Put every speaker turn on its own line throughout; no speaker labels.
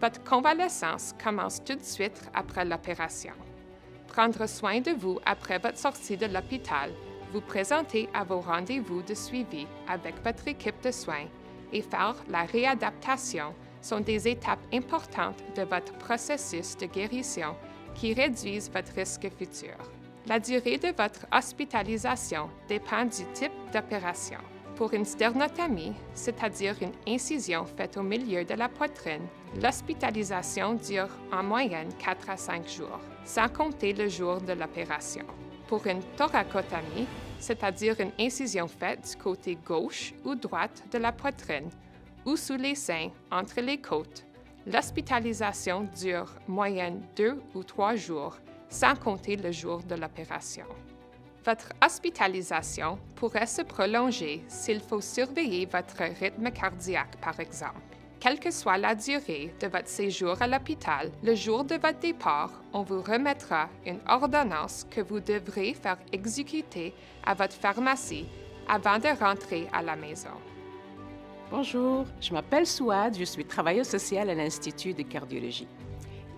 Votre convalescence commence tout de suite après l'opération. Prendre soin de vous après votre sortie de l'hôpital, vous présenter à vos rendez-vous de suivi avec votre équipe de soins et faire la réadaptation sont des étapes importantes de votre processus de guérison qui réduisent votre risque futur. La durée de votre hospitalisation dépend du type d'opération. Pour une sternotomie, c'est-à-dire une incision faite au milieu de la poitrine, l'hospitalisation dure en moyenne 4 à 5 jours, sans compter le jour de l'opération. Pour une thoracotomie, c'est-à-dire une incision faite du côté gauche ou droite de la poitrine ou sous les seins, entre les côtes, l'hospitalisation dure moyenne 2 ou 3 jours, sans compter le jour de l'opération. Votre hospitalisation pourrait se prolonger s'il faut surveiller votre rythme cardiaque, par exemple. Quelle que soit la durée de votre séjour à l'hôpital, le jour de votre départ, on vous remettra une ordonnance que vous devrez faire exécuter à votre pharmacie avant de rentrer à la maison.
Bonjour, je m'appelle Souad, je suis travailleuse sociale à l'Institut de cardiologie.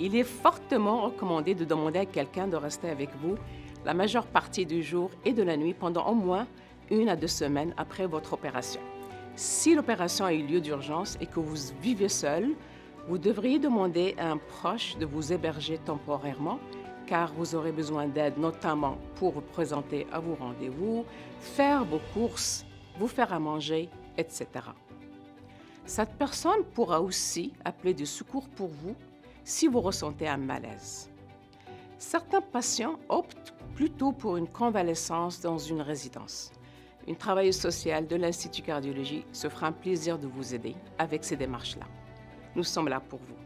Il est fortement recommandé de demander à quelqu'un de rester avec vous la majeure partie du jour et de la nuit pendant au moins 1 à 2 semaines après votre opération. Si l'opération a eu lieu d'urgence et que vous vivez seul, vous devriez demander à un proche de vous héberger temporairement car vous aurez besoin d'aide notamment pour vous présenter à vos rendez-vous, faire vos courses, vous faire à manger, etc. Cette personne pourra aussi appeler des secours pour vous si vous ressentez un malaise. Certains patients optent plutôt pour une convalescence dans une résidence. Une travailleuse sociale de l'Institut cardiologie se fera un plaisir de vous aider avec ces démarches-là. Nous sommes là pour vous.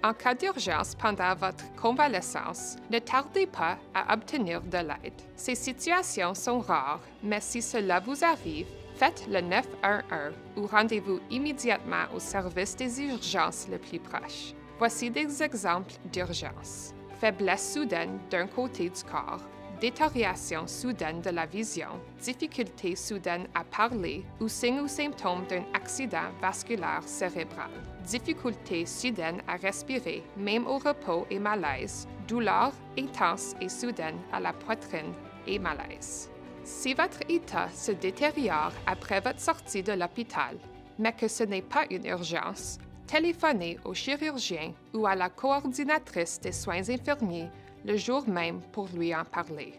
En cas d'urgence pendant votre convalescence, ne tardez pas à obtenir de l'aide. Ces situations sont rares, mais si cela vous arrive, faites le 911 ou rendez-vous immédiatement au service des urgences le plus proche. Voici des exemples d'urgence. Faiblesse soudaine d'un côté du corps, détérioration soudaine de la vision, difficulté soudaine à parler ou signes ou symptômes d'un accident vasculaire cérébral, difficulté soudaine à respirer, même au repos et malaise, douleur intense et soudaine à la poitrine et malaise. Si votre état se détériore après votre sortie de l'hôpital, mais que ce n'est pas une urgence, téléphonez au chirurgien ou à la coordinatrice des soins infirmiers le jour même pour lui en parler.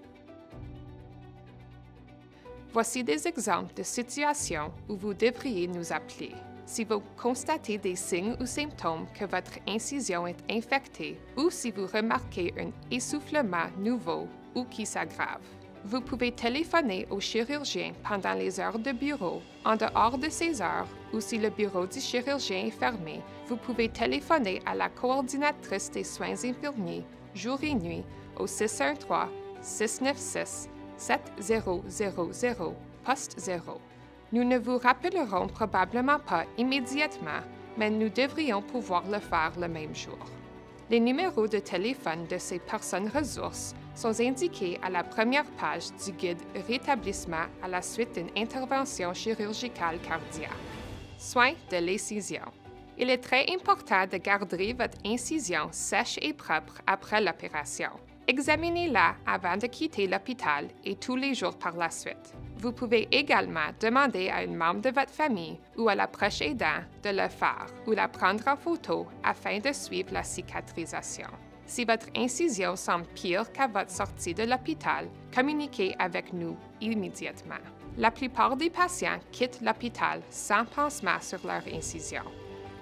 Voici des exemples de situations où vous devriez nous appeler. Si vous constatez des signes ou symptômes que votre incision est infectée ou si vous remarquez un essoufflement nouveau ou qui s'aggrave. Vous pouvez téléphoner au chirurgien pendant les heures de bureau, en dehors de ces heures, ou si le bureau du chirurgien est fermé, vous pouvez téléphoner à la coordinatrice des soins infirmiers, jour et nuit, au 613-696-7000, poste 0. Nous ne vous rappellerons probablement pas immédiatement, mais nous devrions pouvoir le faire le même jour. Les numéros de téléphone de ces personnes ressources sont indiqués à la première page du guide Rétablissement à la suite d'une intervention chirurgicale cardiaque. Soins de l'incision. Il est très important de garder votre incision sèche et propre après l'opération. Examinez-la avant de quitter l'hôpital et tous les jours par la suite. Vous pouvez également demander à un membre de votre famille ou à la proche aidant de le faire ou la prendre en photo afin de suivre la cicatrisation. Si votre incision semble pire qu'à votre sortie de l'hôpital, communiquez avec nous immédiatement. La plupart des patients quittent l'hôpital sans pansement sur leur incision,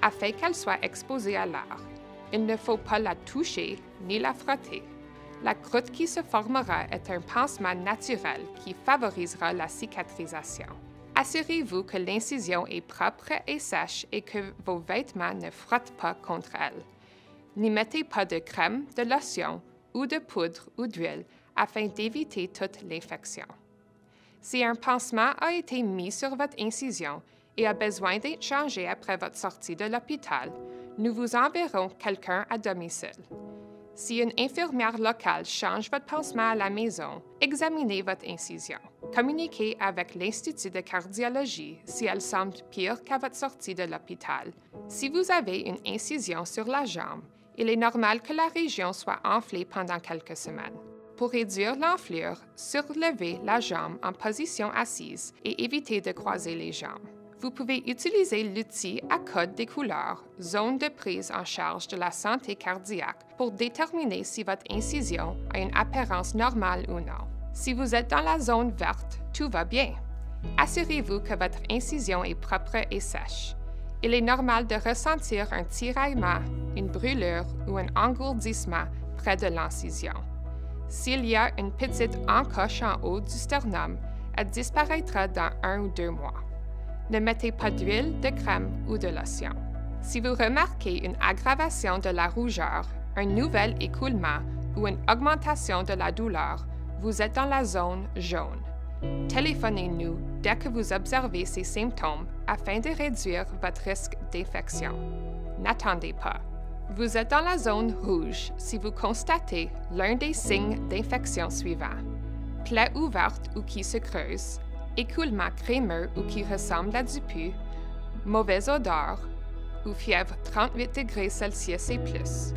afin qu'elle soit exposée à l'air. Il ne faut pas la toucher ni la frotter. La croûte qui se formera est un pansement naturel qui favorisera la cicatrisation. Assurez-vous que l'incision est propre et sèche et que vos vêtements ne frottent pas contre elle. N'y mettez pas de crème, de lotion ou de poudre ou d'huile afin d'éviter toute l'infection. Si un pansement a été mis sur votre incision et a besoin d'être changé après votre sortie de l'hôpital, nous vous enverrons quelqu'un à domicile. Si une infirmière locale change votre pansement à la maison, examinez votre incision. Communiquez avec l'Institut de cardiologie si elle semble pire qu'à votre sortie de l'hôpital. Si vous avez une incision sur la jambe, il est normal que la région soit enflée pendant quelques semaines. Pour réduire l'enflure, surlevez la jambe en position assise et évitez de croiser les jambes. Vous pouvez utiliser l'outil à code des couleurs, zone de prise en charge de la santé cardiaque, pour déterminer si votre incision a une apparence normale ou non. Si vous êtes dans la zone verte, tout va bien. Assurez-vous que votre incision est propre et sèche. Il est normal de ressentir un tiraillement, une brûlure ou un engourdissement près de l'incision. S'il y a une petite encoche en haut du sternum, elle disparaîtra dans 1 ou 2 mois. Ne mettez pas d'huile, de crème ou de lotion. Si vous remarquez une aggravation de la rougeur, un nouvel écoulement ou une augmentation de la douleur, vous êtes dans la zone jaune. Téléphonez-nous dès que vous observez ces symptômes afin de réduire votre risque d'infection. N'attendez pas. Vous êtes dans la zone rouge si vous constatez l'un des signes d'infection suivants: plaie ouverte ou qui se creuse, écoulement crémeux ou qui ressemble à du pus, mauvaise odeur ou fièvre 38 degrés Celsius et plus.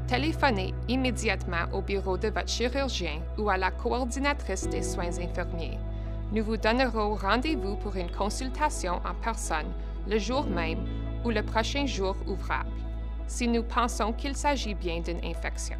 Téléphonez immédiatement au bureau de votre chirurgien ou à la coordinatrice des soins infirmiers. Nous vous donnerons rendez-vous pour une consultation en personne le jour même ou le prochain jour ouvrable, si nous pensons qu'il s'agit bien d'une infection.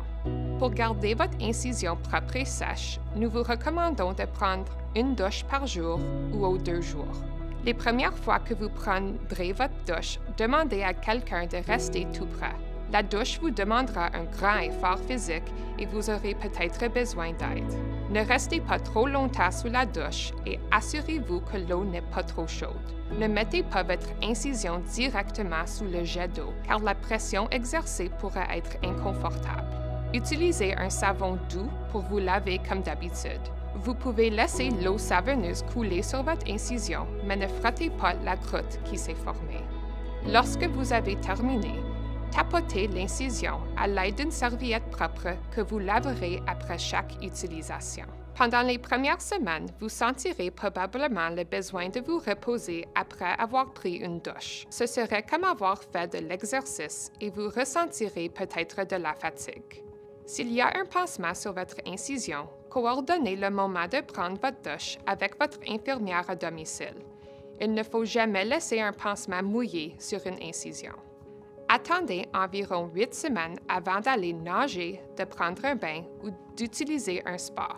Pour garder votre incision propre et sèche, nous vous recommandons de prendre une douche par jour ou aux 2 jours. Les premières fois que vous prendrez votre douche, demandez à quelqu'un de rester tout près. La douche vous demandera un grand effort physique et vous aurez peut-être besoin d'aide. Ne restez pas trop longtemps sous la douche et assurez-vous que l'eau n'est pas trop chaude. Ne mettez pas votre incision directement sous le jet d'eau, car la pression exercée pourrait être inconfortable. Utilisez un savon doux pour vous laver comme d'habitude. Vous pouvez laisser l'eau savonneuse couler sur votre incision, mais ne frottez pas la croûte qui s'est formée. Lorsque vous avez terminé, tapotez l'incision à l'aide d'une serviette propre que vous laverez après chaque utilisation. Pendant les premières semaines, vous sentirez probablement le besoin de vous reposer après avoir pris une douche. Ce serait comme avoir fait de l'exercice et vous ressentirez peut-être de la fatigue. S'il y a un pansement sur votre incision, coordonnez le moment de prendre votre douche avec votre infirmière à domicile. Il ne faut jamais laisser un pansement mouillé sur une incision. Attendez environ 8 semaines avant d'aller nager, de prendre un bain ou d'utiliser un spa.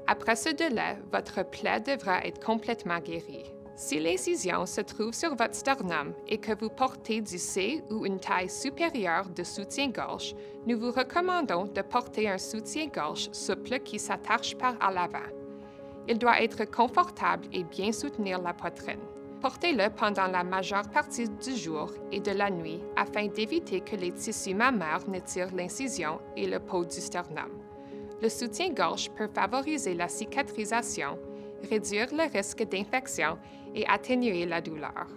Après ce délai, votre plaie devra être complètement guérie. Si l'incision se trouve sur votre sternum et que vous portez du C ou une taille supérieure de soutien-gorge, nous vous recommandons de porter un soutien-gorge souple qui s'attache par à l'avant. Il doit être confortable et bien soutenir la poitrine. Portez-le pendant la majeure partie du jour et de la nuit afin d'éviter que les tissus mammaires ne tirent l'incision et le peau du sternum. Le soutien-gorge peut favoriser la cicatrisation, réduire le risque d'infection et atténuer la douleur.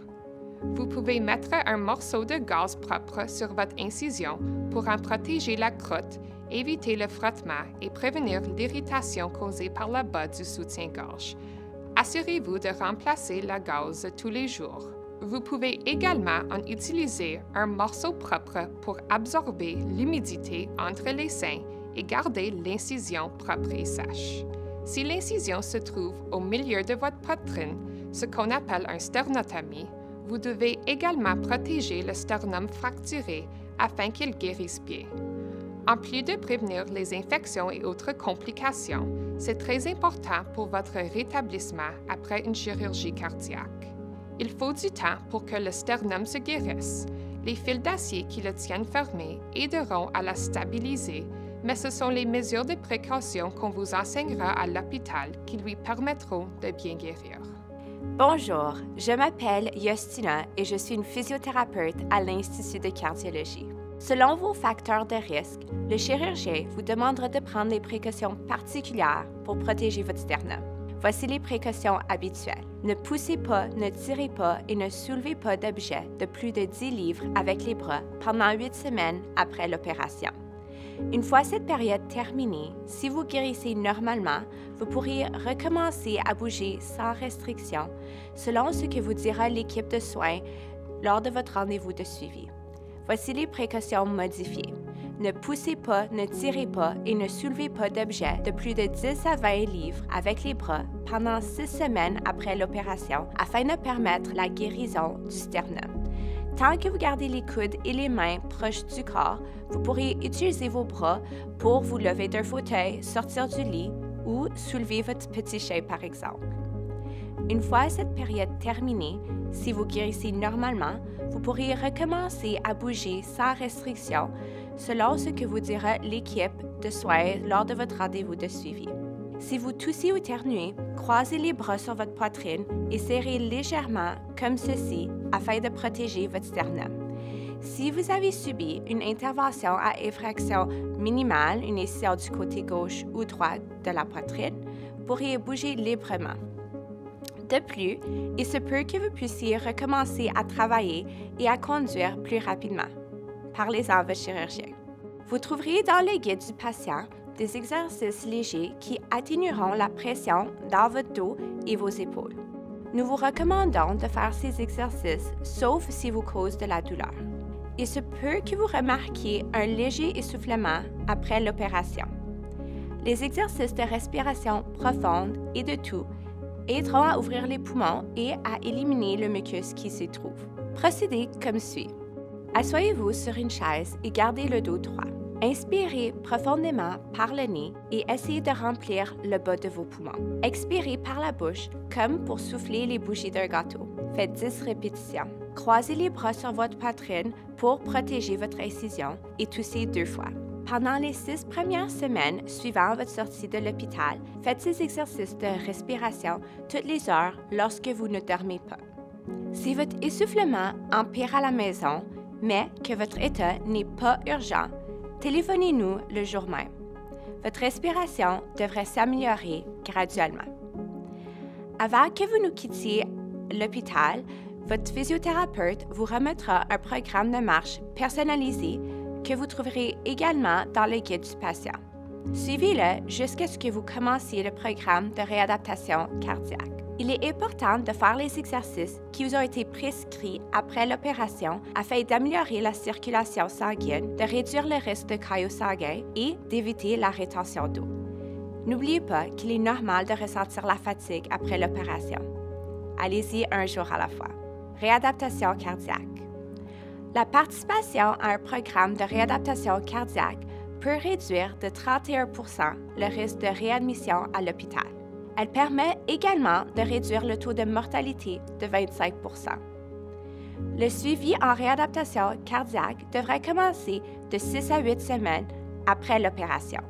Vous pouvez mettre un morceau de gauze propre sur votre incision pour en protéger la croûte, éviter le frottement et prévenir l'irritation causée par le bas du soutien-gorge. Assurez-vous de remplacer la gauze tous les jours. Vous pouvez également en utiliser un morceau propre pour absorber l'humidité entre les seins et garder l'incision propre et sèche. Si l'incision se trouve au milieu de votre poitrine, ce qu'on appelle un sternotomie, vous devez également protéger le sternum fracturé afin qu'il guérisse bien. En plus de prévenir les infections et autres complications, c'est très important pour votre rétablissement après une chirurgie cardiaque. Il faut du temps pour que le sternum se guérisse. Les fils d'acier qui le tiennent fermé aideront à la stabiliser, mais ce sont les mesures de précaution qu'on vous enseignera à l'hôpital qui lui permettront de bien guérir.
Bonjour, je m'appelle Justina et je suis une physiothérapeute à l'Institut de cardiologie. Selon vos facteurs de risque, le chirurgien vous demandera de prendre des précautions particulières pour protéger votre sternum. Voici les précautions habituelles. Ne poussez pas, ne tirez pas et ne soulevez pas d'objets de plus de 10 livres avec les bras pendant 8 semaines après l'opération. Une fois cette période terminée, si vous guérissez normalement, vous pourriez recommencer à bouger sans restriction, selon ce que vous dira l'équipe de soins lors de votre rendez-vous de suivi. Voici les précautions modifiées. Ne poussez pas, ne tirez pas et ne soulevez pas d'objets de plus de 10 à 20 livres avec les bras pendant 6 semaines après l'opération afin de permettre la guérison du sternum. Tant que vous gardez les coudes et les mains proches du corps, vous pourrez utiliser vos bras pour vous lever d'un fauteuil, sortir du lit ou soulever votre petit chien par exemple. Une fois cette période terminée, si vous guérissez normalement, vous pourrez recommencer à bouger sans restriction selon ce que vous dira l'équipe de soins lors de votre rendez-vous de suivi. Si vous toussez ou éternuez, croisez les bras sur votre poitrine et serrez légèrement comme ceci afin de protéger votre sternum. Si vous avez subi une intervention à effraction minimale, une incision du côté gauche ou droit de la poitrine, vous pourriez bouger librement. De plus, il se peut que vous puissiez recommencer à travailler et à conduire plus rapidement. Parlez-en à votre chirurgien. Vous trouverez dans le guide du patient des exercices légers qui atténueront la pression dans votre dos et vos épaules. Nous vous recommandons de faire ces exercices sauf si vous causent de la douleur. Il se peut que vous remarquiez un léger essoufflement après l'opération. Les exercices de respiration profonde et de toux aideront à ouvrir les poumons et à éliminer le mucus qui s'y trouve. Procédez comme suit. Asseyez-vous sur une chaise et gardez le dos droit. Inspirez profondément par le nez et essayez de remplir le bas de vos poumons. Expirez par la bouche comme pour souffler les bougies d'un gâteau. Faites 10 répétitions. Croisez les bras sur votre poitrine pour protéger votre incision et toussez 2 fois. Pendant les 6 premières semaines suivant votre sortie de l'hôpital, faites ces exercices de respiration toutes les heures lorsque vous ne dormez pas. Si votre essoufflement empire à la maison, mais que votre état n'est pas urgent, téléphonez-nous le jour même. Votre respiration devrait s'améliorer graduellement. Avant que vous nous quittiez l'hôpital, votre physiothérapeute vous remettra un programme de marche personnalisé que vous trouverez également dans le guide du patient. Suivez-le jusqu'à ce que vous commenciez le programme de réadaptation cardiaque. Il est important de faire les exercices qui vous ont été prescrits après l'opération afin d'améliorer la circulation sanguine, de réduire le risque de caillots sanguins et d'éviter la rétention d'eau. N'oubliez pas qu'il est normal de ressentir la fatigue après l'opération. Allez-y un jour à la fois. Réadaptation cardiaque. La participation à un programme de réadaptation cardiaque peut réduire de 31% le risque de réadmission à l'hôpital. Elle permet également de réduire le taux de mortalité de 25%. Le suivi en réadaptation cardiaque devrait commencer de 6 à 8 semaines après l'opération.